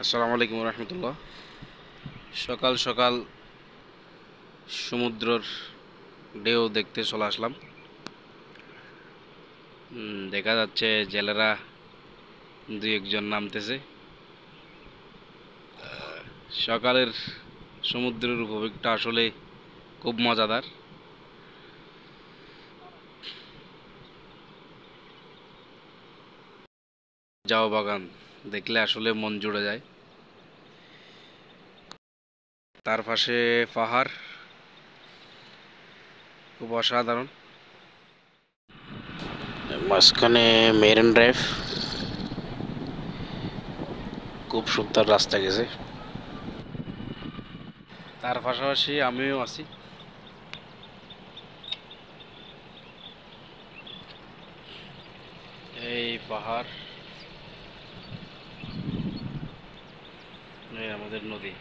আসসালামু আলাইকুম রহমতুল্লাহ। সকাল সকাল সমুদ্রের ঢেউ দেখতে চলে আসলাম। দেখা যাচ্ছে জেলেরা দুই একজন নামতেছে। সকালের সমুদ্রের উপভোগটা আসলে খুব মজাদার। জাও বাগান দেখলে আসলে মন জুড়ে যায়। তার পাশে পাহাড়, খুব অসাধারণ। মাঝখানে মেরিন ড্রাইভ, খুব সুন্দর রাস্তা গেছে। তার পাশাপাশি আমিও আছি। এই পাহাড়, এই আমাদের নদী।